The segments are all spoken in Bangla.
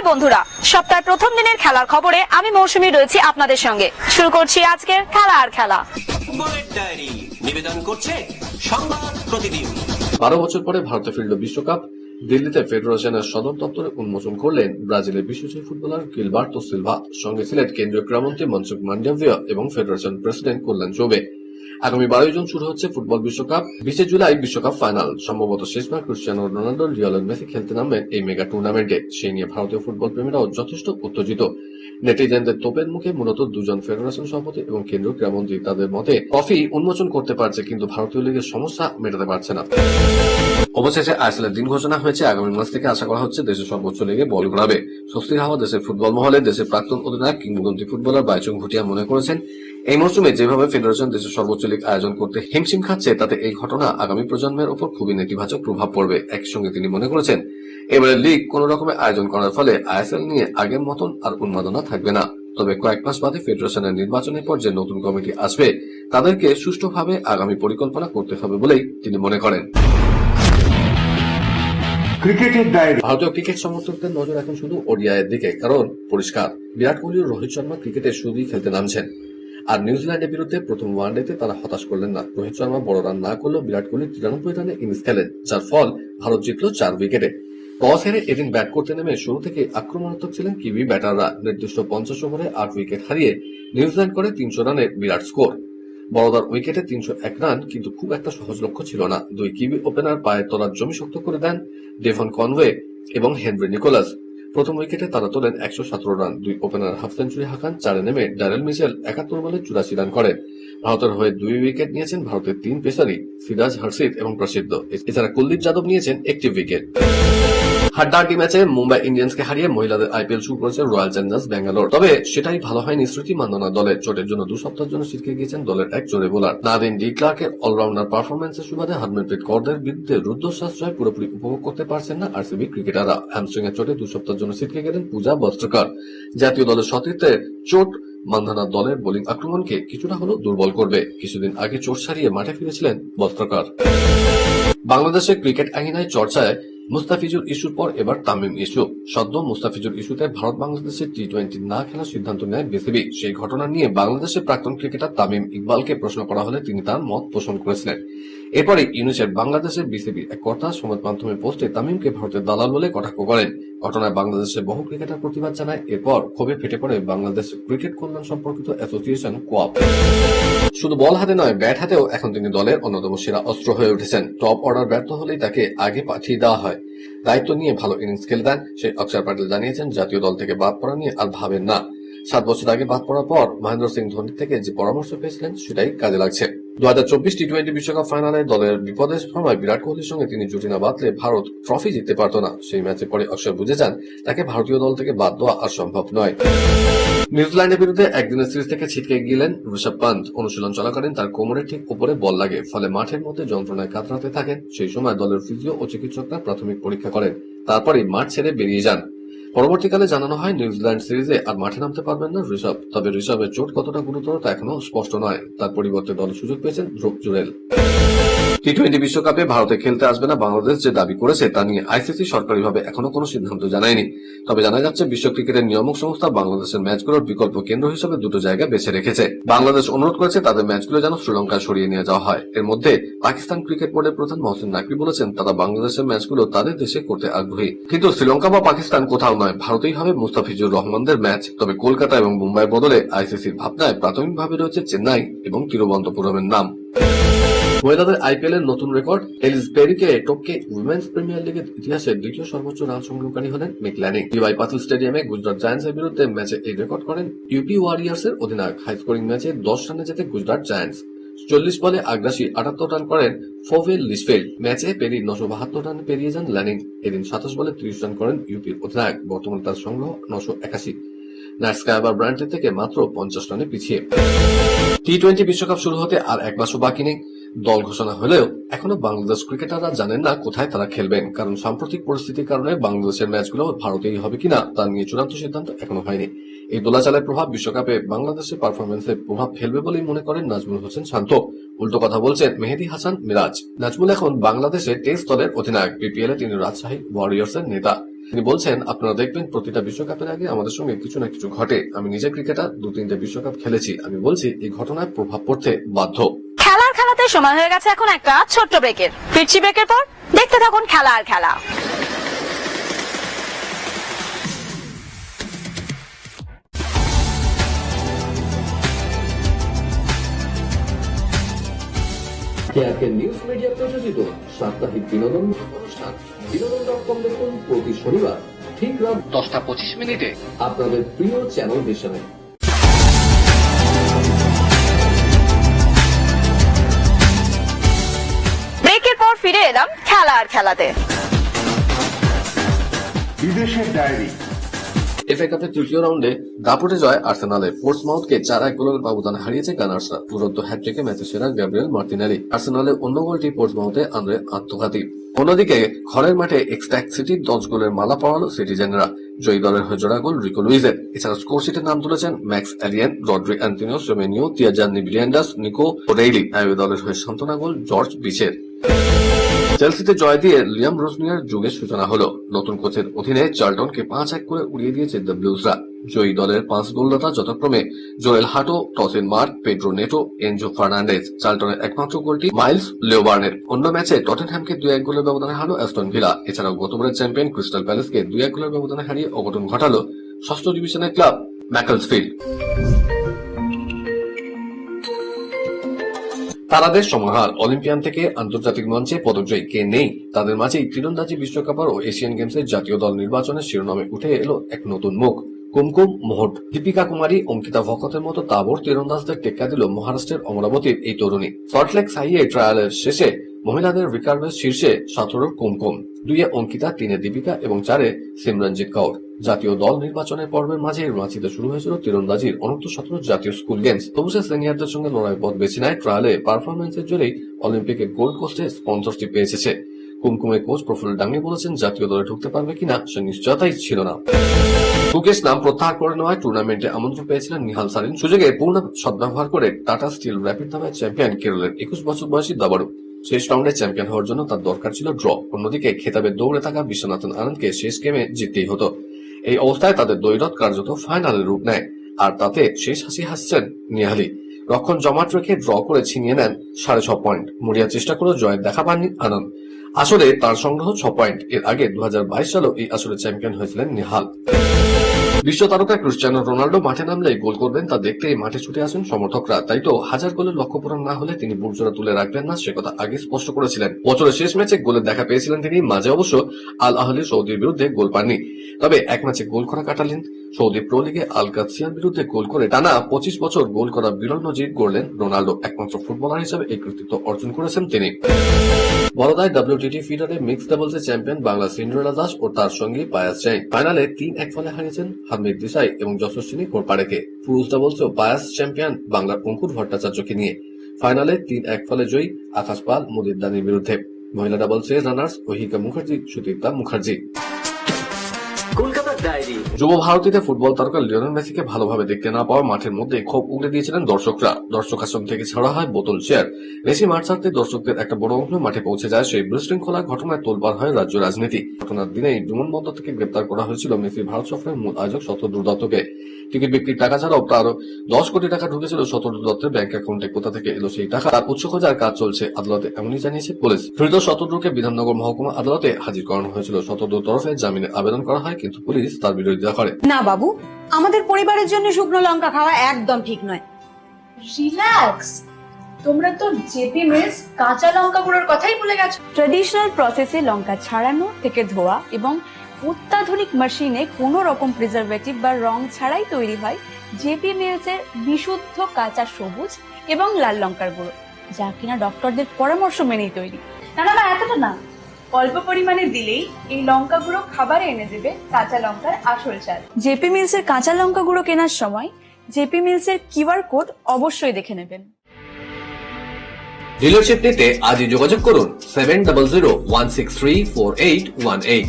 বন্ধুরা, সপ্তাহের প্রথম দিনের খেলার খবরে আমি মৌসুমী রয়েছি আপনাদের সঙ্গে। শুরু করছি আজকের খেলা আর খেলা। ফুটবলের ডায়েরি নিবেদন করছে সংবাদ প্রতিদিন। 12 বছর পরে ভারতে ফিরল বিশ্বকাপ। দিল্লিতে ফেডারেশনের সদর দপ্তরে উন্মোচন করলেন ব্রাজিলের বিশ্বজয়ী ফুটবলার গিলবার্তো সিলভা। সঙ্গে ছিলেন কেন্দ্রীয় ক্রীড়ামন্ত্রী মনসুখ মান্ডাভিয়া এবং ফেডারেশন প্রেসিডেন্ট কল্যাণ চৌবে। আগামী 12 জুন শুরু হচ্ছে ফুটবল বিশ্বকাপ। 20 জুলাই বিশ্বকাপ ফাইনাল। সম্ভবত শেষবার ক্রিস্টিয়ানো রোনাল্ডো, লিওনেল মেসি খেলতে নামবেন এই মেগা টুর্নামেন্টে। সেই নিয়ে ভারতীয় ফুটবল প্রেমীরাও যথেষ্ট উত্তেজিত। নেটিজেনদের তোপের মুখে মূলত দুজন ফেডারেশন সভাপতি এবং কেন্দ্রীয় ক্রীড়ামন্ত্রী। তাদের মতে ট্রফি উন্মোচন করতে পারছে, কিন্তু ভারতীয় লীগের সমস্যা মেটাতে পারছে না। অবশেষে আইএসএল দিন ঘোষণা হয়েছে। আগামী মাস থেকে আশা করা হচ্ছে দেশের সর্বোচ্চ লিগে বল ঘোরাবে। স্বস্তির হাওয়া দেশের ফুটবল মহলে। দেশের প্রাক্তন অধিনায়ক কিংবদন্তি ফুটবলার বাইচুং ভুটিয়া মনে করেছেন, এই মৌসুমে যেভাবে ফেডারেশন দেশের সর্বোচ্চ লীগ আয়োজন করতে হিমশিম খাচ্ছে, তাতে এই ঘটনা আগামী প্রজন্মের উপর খুবই নেতিবাচক প্রভাব পড়বে। একই সঙ্গে তিনি মনে করেছেন, এবারে লীগ কোন রকমে আয়োজন করার ফলে আইএসএল নিয়ে আগের মতন আর উন্মাদনা থাকবে না। তবে কয়েক মাস বাদে ফেডারেশনের নির্বাচনের পর যে নতুন কমিটি আসবে, তাদেরকে সুষ্ঠুভাবে আগামী পরিকল্পনা করতে হবে বলেই তিনি মনে করেন। ক্রিকেটের ডায়েরি। ভারতীয় ক্রিকেট সমর্থকদের নজর এখন শুধু ওডিআইয়ের দিকে, কারণ পরিষ্কার বিরাট কোহলি ও রোহিত শর্মা ক্রিকেটে শুধুই খেলতে নামছেন। আর নিউজিল্যান্ডের বিরুদ্ধে প্রথম ওয়ানডেতে তারা হতাশ করলেন না। রোহিত শর্মা বড় রান না করলেও বিরাট কোহলি 93 রানে ইনিংস খেলেন, যার ফল ভারত জিতল 4 উইকেটে। টস হেরে এদিন ব্যাট করতে নেমে শুরু থেকে আক্রমণাত্মক ছিলেন কিউই ব্যাটাররা। নির্দিষ্ট 50 ওভারে 8 উইকেট হারিয়ে নিউজিল্যান্ড করে 300 রানের বিরাট স্কোর। বড়দার উইকেটে 301 রান কিন্তু খুব একটা সহজ লক্ষ্য ছিল না। দুই কিউই ওপেনার পায়ের তলার জমি শক্ত করে দেন ডেভন কনওয়ে এবং হেনরি নিকোলাস। প্রথম উইকেটে তারা তোলেন 117 রান। দুই ওপেনার হাফ সেঞ্চুরি হাঁকান। 4 নেমে ড্যারেল মিচেল 71 বলে 84 রান করেন। ভারতের হয়ে 2 উইকেট নিয়েছেন ভারতের 3 পেসারই সিরাজ, হর্ষিত এবং প্রসিদ্ধ। এছাড়া কুলদীপ যাদব নিয়েছেন একটি উইকেট। হাড্ডাহাড্ডি ম্যাচে মুম্বাই ইন্ডিয়ান্সকে হারিয়ে মহিলাদের আইপিএল শুরু করেছে রয়্যাল চ্যালেঞ্জার্স ব্যাঙ্গালোর। তবে সেটাই ভালো হয়নি স্মৃতি মান্ধানা দলের। চোটের জন্য 2 সপ্তাহের জন্য ছিটকে গিয়েছেন দলের এক জোড়ে বোলার। নাদিন ডি ক্লার্কের অলরাউন্ডার পারফরম্যান্সের সুবাদে হরমনপ্রীত কৌরের বিরুদ্ধে রুদ্ধশ্বাস জয় পুরোপুরি উপভোগ করতে পারছেন না আরসিবি ক্রিকেটাররা। হ্যামস্ট্রিং এর চোটে 2 সপ্তাহের জন্য ছিটকে গেলেন পূজা বস্ত্রকর। জাতীয় দলের সতীর্থের চোট মান্ধানা দলের বোলিং আক্রমণকে কিছুটা হলেও দুর্বল করবে। কিছুদিন আগে চোট সারিয়ে মাঠে ফিরেছিলেন বস্ত্রকর। বাংলাদেশের ক্রিকেট আঙিনায় চর্চায় মুস্তাফিজুর ইস্যুর পর এবার তামিম ইস্যু। সদ্য মুস্তাফিজুর ইস্যুতে ভারত বাংলাদেশের টি-20 না খেলার সিদ্ধান্ত নেয় বিসিবি। সেই ঘটনা নিয়ে বাংলাদেশের প্রাক্তন ক্রিকেটার তামিম ইকবালকে প্রশ্ন করা হলে তিনি তার মত পোষণ করেছিলেন। এরপরে ইউনিসেফ বাংলাদেশের বিসিবি এক কর্তা সংবাদ মাধ্যমে পোস্টে তামিমকে ভারতের দালাল বলে কটাক্ষ করেন। ঘটনায় বাংলাদেশের বহু ক্রিকেটার প্রতিবাদ জানায়। এরপর ক্ষোভে ফেটে পড়ে বাংলাদেশ ক্রিকেট কল্যাণ সম্পর্কিত অ্যাসোসিয়েশন কোয়াপ। শুধু বল হাতে নয়, ব্যাট হাতেও এখন তিনি দলের অন্যতম সেরা অস্ত্র হয়ে উঠেছেন। টপ অর্ডার ব্যর্থ হলেই তাকে আগে পাঠিয়ে দেওয়া হয়। দায়িত্ব নিয়ে ভালো ইনিংস খেলে দেন। সেই অক্ষর প্যাটেল জানিয়েছেন, জাতীয় দল থেকে বাদ পড়া নিয়ে আর ভাবেন না। 7 বছর আগে বাদ পড়ার পর মহেন্দ্র সিং ধোনির থেকে যে পরামর্শ পেয়েছিলেন, সেটাই কাজে লাগছে। 2024 টি-20 বিশ্বকাপ ফাইনালে দলের বিপদের সময় বিরাট কোহলির সঙ্গে তিনি জুটি না বাঁধলে ভারত ট্রফি জিততে পারত না। সেই ম্যাচে পরে অক্ষর বুঝে যান, তাকে ভারতীয় দল থেকে বাদ দেওয়া আর সম্ভব নয়। নিউজিল্যান্ডের বিরুদ্ধে একদিনের সিরিজ থেকে ছিটকে গেলেন ঋষভ পান্ত। অনুশীলন চলাকালীন তার কোমরের ঠিক উপরে বল লাগে, ফলে মাঠের মধ্যে যন্ত্রণায় কাতরাতে থাকেন। সেই সময় দলের ফিজিও ও চিকিৎসকরা প্রাথমিক পরীক্ষা করেন, তারপরই মাঠ ছেড়ে বেরিয়ে যান। পরবর্তীকালে জানানো হয়, নিউজিল্যান্ড সিরিজে আর মাঠে নামতে পারবেন না ঋষভ। তবে ঋষভের চোট কতটা গুরুতর তা এখনো স্পষ্ট নয়। তার পরিবর্তে দলে সুযোগ পেয়েছেন ধ্রুব জুরেল। টি-20 বিশ্বকাপে ভারতে খেলতে আসবে না বাংলাদেশ যে দাবি করেছে, তা নিয়ে আইসিসি সরকারিভাবে এখনো কোনো সিদ্ধান্ত জানায়নি। তবে জানা যাচ্ছে, বিশ্ব ক্রিকেটের নিয়ামক সংস্থা বাংলাদেশের ম্যাচগুলোর বিকল্প কেন্দ্র হিসেবে 2টো জায়গা বেছে রেখেছে। বাংলাদেশ অনুরোধ করেছে তাদের ম্যাচগুলো যেন শ্রীলঙ্কায় সরিয়ে নিয়ে যাওয়া হয়। এর মধ্যে পাকিস্তান ক্রিকেট বোর্ডের প্রধান মহসিন নাকভি বলেছেন, তারা বাংলাদেশের ম্যাচগুলো তাদের দেশে করতে আগ্রহী, কিন্তু শ্রীলঙ্কা বা পাকিস্তান কোথাও নয়, ভারতেই হবে মুস্তাফিজুর রহমানদের ম্যাচ। তবে কলকাতা এবং মুম্বাইয়ের বদলে আইসিসির ভাবনায় প্রাথমিকভাবে রয়েছে চেন্নাই এবং তিরুবনন্তপুরমের নাম। মহিলাদের আইপিএল এর নতুন রেকর্ড। এলিস বেরিকে টপকে উইমেন্স প্রিমিয়ার লিগের ইতিহাসে দ্বিতীয় সর্বোচ্চ রান সংগ্রহকারী হলেন মেক ল্যানিং। ডিওয়াই পাতিল স্টেডিয়ামে গুজরাট জায়ান্টসের বিরুদ্ধে ম্যাচে এই রেকর্ড করেন ইউপি ওয়ারিয়ার্স এর অধিনায়ক। হাই স্কোরিং ম্যাচে 10 রানে জেতে গুজরাট জায়ান্টস। 40 বলে আগ্রাসী 78 রান করেন ফোভেল লিসফেল্ড। ম্যাচে পেরি 972 রানে পেরিয়ে যান ল্যানিং। এদিন 27 বলে 30 রান করেন ইউপির অধিনায়ক। বর্তমানে তার সংগ্রহ 981। নাইটস্কাই আবার ব্রায়ান্টের থেকে মাত্র 50 রানে পিছিয়ে। টি-20 বিশ্বকাপ শুরু হতে আর 1 মাসও বাকি নেই। দল ঘোষণা হলেও এখনো বাংলাদেশ ক্রিকেটাররা জানেন না কোথায় তারা খেলবেন, কারণ সাম্প্রতিক পরিস্থিতির কারণে বাংলাদেশের ম্যাচগুলো ভারতেই হবে কিনা তা নিয়ে চূড়ান্ত সিদ্ধান্ত এখনো হয়নি। এই দোলাচালের প্রভাব বিশ্বকাপে বাংলাদেশের পারফরমেন্সে প্রভাব ফেলবে বলেই মনে করেন নাজমুল হোসেন শান্ত। উল্টো কথা বলছেন মেহেদী হাসান মিরাজ। নাজমুল এখন বাংলাদেশের টেস্ট দলের অধিনায়ক। বিপিএল এ তিনি রাজশাহী ওয়ারিয়র্স এর নেতা। তিনি বলছেন, আপনারা দেখবেন প্রতিটা বিশ্বকাপের আগে আমাদের সঙ্গে কিছু না কিছু ঘটে। আমি নিজে ক্রিকেটার, 2-3টে বিশ্বকাপ খেলেছি। আমি বলছি এই ঘটনায় প্রভাব পড়তে বাধ্য। খেলাতে সময় হয়ে গেছে এখন একটা ছোট্ট ব্রেকের। ফিরছি ব্রেকের পর, দেখতে থাকুন খেলা আর খেলা। কেয়ারকে নিউজ মিডিয়া প্রযোজিত সাপ্তাহিক বিনোদন অনুষ্ঠান বিনোদন.com দেখুন প্রতি শনিবার ঠিক রাত 10:25 আপনাদের প্রিয় চ্যানেল মিশনে। ব্রেকের পর ফিরে এলাম খেলা আর খেলাতে। বিদেশের ডায়েরি। এফএ কাপের তৃতীয় রাউন্ডে দাপুটে জয় আর্সেনালের। পোর্টসমাউথকে 4-1 গোলের ব্যবধানে হারিয়েছে গানার্সরা। দুরন্ত হ্যাটট্রিকে ম্যাচের সেরা গ্যাব্রিয়েল মার্টিনেলি। আর্সেনালের অন্য গোলটি পোর্টসমাউথে আন্দ্রে আত্মঘাতী। অন্যদিকে ঘরের মাঠে এক্সট্যাক সিটির 10 গোলের মালা পরালো সিটিজেনরা। জয়ী দলের হয়ে জোড়া গোল রিকো লুইজের। এছাড়া স্কোর শিটে নাম তুলেছেন Max Alleyne, Rodri Antoine, Semenyo, Tijjani Reijnders, Nico O'Reilly. আইওয়ে দলের হয়ে সান্ত্বনা গোল জর্জ বিচের। চেলসিতে জয় দিয়ে লিয়াম রোজনিয়ার যুগের সূচনা হলো। নতুন কোচের অধীনে চার্লটনকে 5-1 করে উড়িয়ে দিয়েছে দ্য ব্লুজরা। জয়ী দলের 5 গোলদাতা যথাক্রমে Jorrel Hato, Tosin Marc, Pedro Neto, Enzo Fernandez. চার্লটনের একমাত্র গোলটি মাইলস লিওবার্নের। অন্য ম্যাচে টটেনহ্যামকে 2-1 গোলের ব্যবধানে হারালো অ্যাস্টন ভিলা। এছাড়াও গতবারের চ্যাম্পিয়ন ক্রিস্টাল প্যালেসকে 2-1 গোলের ব্যবধানে হারিয়ে অঘটন ঘটালো 6ষ্ঠ ডিভিশনের ক্লাব ম্যাকলসফিল্ড। তারাদের সমাহার। অলিম্পিয়ান থেকে আন্তর্জাতিক মঞ্চে পদকজয়ী কে নেই, তাদের মাঝেই তীরন্দাজি বিশ্বকাপ ও এশিয়ান গেমসের জাতীয় দল নির্বাচনের শিরোনামে উঠে এলো এক নতুন মুখ, কুমকুম মোহট। দীপিকা কুমারী, অঙ্কিতা ভকতের মতো তাবড় তীরন্দাজদের টেক্কা দিল মহারাষ্ট্রের অমরাবতীর এই তরুণী। সল্টলেক সাইয়ে ট্রায়ালের শেষে মহিলাদের রিকার্ভের শীর্ষে 17 কুমকুম, 2-এ অঙ্কিতা, 3-এ দীপিকা এবং 4-এ সিমরনজিৎ কৌর। জাতীয় দল নির্বাচনের পর্বের মাঝে রাঁচিতে শুরু হয়েছিল তীরন্দাজির অনূর্ধ্ব-17 জাতীয় স্কুল গেমস। তবু সে সিনিয়রদের সঙ্গে লড়াই পথ বেছে নেয়। ট্রায়ালে পারফরমেন্সের জোরেই অলিম্পিকে গোল্ড কোস্টে স্পন্সরশিপ পেয়েছে। কুমকুমের কোচ প্রফুল্ল ডাঙ্গি বলেছেন, জাতীয় দলে ঢুকতে পারবে কিনা সে নিশ্চয়তাই ছিল না। কুকেশ নাম প্রত্যাহার করে নেওয়ায় টুর্নামেন্টে আমন্ত্রণ পেয়েছিলেন নিহাল সারিন। সুযোগে পূর্ণ সদ্ব্যবহার করে টাটা স্টিল র্যাপিড নামে চ্যাম্পিয়ন কেরলের 21 বছর বয়সী দাবাড়ু। শেষ রাউন্ডে চ্যাম্পিয়ন হওয়ার জন্য তার দরকার ছিল ড্র। অন্যদিকে খেতাবে দৌড়ে থাকা বিশ্বনাথন আনন্দকে শেষ গেমে জিততেই হতো। এই অবস্থায় তাদের দ্বৈরথ কার্যত ফাইনালের রূপ নেয়, আর তাতে শেষ হাসি হাসছেন নিহালি। রক্ষণ জমাট রেখে ড্র করে ছিনিয়ে নেন 6.5 পয়েন্ট। মরিয়া চেষ্টা করেও জয়ের দেখা পাননি আনন্দ। আসলে তার সংগ্রহ 6 পয়েন্ট। এর আগে 2022 সালেও এই আসরে চ্যাম্পিয়ন হয়েছিলেন নিহাল। বিশ্ব তারকা ক্রিস্টিয়ানো রোনাল্ডো মাঠে নামলেই গোল করবেন তা দেখতেই মাঠে ছুটে আসেন সমর্থকরা। তাই তো 1000 গোলের লক্ষ্য পূরণ না হলে তিনি বুটজোড়া তুলে রাখবেন না, সে কথা আগে স্পষ্ট করেছিলেন। বছরের শেষ ম্যাচে গোলের দেখা পেয়েছিলেন তিনি। মাঝে অবশ্য আল আহলি সৌদির বিরুদ্ধে গোল পাননি, তবে এক ম্যাচে গোল করা কাটালেন। সৌদি প্রো লিগে আল কাদসিয়ার বিরুদ্ধে গোল করে টানা 25 বছর গোল করা বিরল নজির গড়লেন রোনাল্ডো। একমাত্র ফুটবলার হিসেবে এই কৃতিত্ব অর্জন করেছেন তিনি। বড়দায় WTT ফিডারে মিক্সড ডাবলসে চ্যাম্পিয়ন বাংলা সিন্ড্রেলা দাস ও তার সঙ্গী পায়াস জাইন। ফাইনালে 3-1 ফলে হারিয়েছেন হামিদ দেশাই এবং যশস্বিনী ঘোরপাড়েকে। পুরুষ ডাবলসেও পায়াস চ্যাম্পিয়ন বাংলার অঙ্কুর ভট্টাচার্যকে নিয়ে। ফাইনালে 3-1 ফলে জয়ী আকাশ পাল মুদির দানির বিরুদ্ধে। মহিলা ডাবলসে রানার্স ওহিকা মুখার্জি, সুদীপ্তা মুখার্জি। কলকাতার ডায়েরি। যুব ভারতীতে ফুটবল তারকা লিওনেল মেসিকে ভালোভাবে দেখতে না পাওয়া মাঠের মধ্যে ক্ষোভ উগড়ে দিয়েছিলেন দর্শকরা। দর্শক আসন থেকে ছাড়া হয় বোতল চেয়ার। মেসি মাঠ ছাড়তে দর্শকদের একটা বড় অংশ মাঠে পৌঁছে যায়। সেই বিশৃঙ্খলা ঘটনায় তোলপাড় হয় রাজ্য রাজনীতি। ঘটনার দিনেই বিমানবন্দর থেকে গ্রেপ্তার করা হয়েছিল মেসির ভারত সফরের মূল আয়োজক শতদ্রু দত্তকে। টিকিট বিক্রির টাকা ছাড়াও আরো 10 কোটি টাকা ঢুকেছিল শতদ্রু দত্তের ব্যাংক অ্যাকাউন্টে। কোথা থেকে এলো সেই টাকা তার উৎস খোঁজার কাজ চলছে আদালতে, এমনই জানিয়েছে পুলিশ। ধৃত শতদ্রুকে বিধাননগর মহকুমা আদালতে হাজির করানো হয়েছিল। শতদ্রুর তরফে জামিনের আবেদন করা হয়, কিন্তু পুলিশ তার বিরোধিতা করে। না বাবু, আমাদের পরিবারের জন্য শুকনো লঙ্কা খাওয়া একদম ঠিক নয়। রিল্যাক্স, তোমরা তো জেপি মিলস কাঁচা লঙ্কা গুঁড়োর কথাই ভুলে গেছো। ট্রেডিশনাল প্রসেসে লঙ্কা ছাড়ানো থেকে ধোয়া এবং অত্যাধুনিক মেশিনে কোনো রকম প্রিজারভেটিভ বা রং ছাড়াই তৈরি হয় জেপি মিলস এর বিশুদ্ধ কাঁচা সবুজ এবং লাল লঙ্কার গুঁড়ো, যা কিনা ডক্টরদের পরামর্শ মেনেই তৈরি। না না না, এতটা না, অল্প পরিমাণে দিলেই এই লঙ্কা গুঁড়ো খাবারে এনে দেবে কাঁচা লঙ্কার আসল স্বাদ। জেপি মিলস এর কাঁচা লঙ্কা গুঁড়ো কেনার সময় জেপি মিলস এর কিউআর কোড অবশ্যই দেখে নেবেন। ডিলারশিপ নিতে আজই যোগাযোগ করুন 7001634818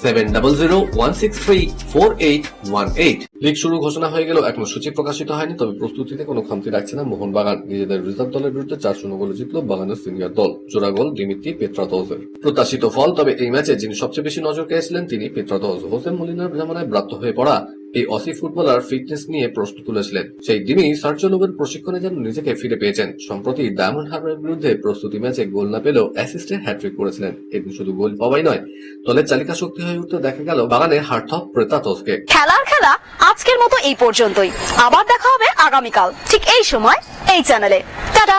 7001634818। লিগ শুরু ঘোষণা হয়ে গেল, এখনো সূচি প্রকাশিত হয়নি, তবে প্রস্তুতিতে কোনো খামতি রাখছে না মোহনবাগান। নিজেদের রিজার্ভ দলের বিরুদ্ধে 4-0 গোলে জিতল বাগানের সিনিয়র দল। জোড়া গোল দিমিত্রি পেত্রাতোজের। প্রত্যাশিত ফল, তবে এই ম্যাচে যিনি সবচেয়ে বেশি নজর কেড়েছিলেন তিনি পেত্রাতোজ। হোসে মলিনার জামানায় ব্রাত্য হয়ে পড়া এই অসি ফুটবলার ফিটনেস নিয়ে প্রশ্ন তুলেছিলেন। সেই দিনই সার্জিও লোবের প্রশিক্ষণে যেন নিজেকে ফিরে পেয়েছেন। সম্প্রতি ডায়মন্ড হারবারের বিরুদ্ধে প্রস্তুতি ম্যাচে গোল না পেলেও অ্যাসিস্টে হ্যাট্রিক করেছিলেন। এদিন শুধু গোল পাওয়াই নয়, দলের চালিকা শক্তি হয়ে উঠতে দেখা গেল বাগানের হার্থ প্রেতাতোসকে। খেলার খেলা আজকের মতো এই পর্যন্তই। আবার দেখা হবে আগামীকাল ঠিক এই সময় এই চ্যানেলে। টাটা।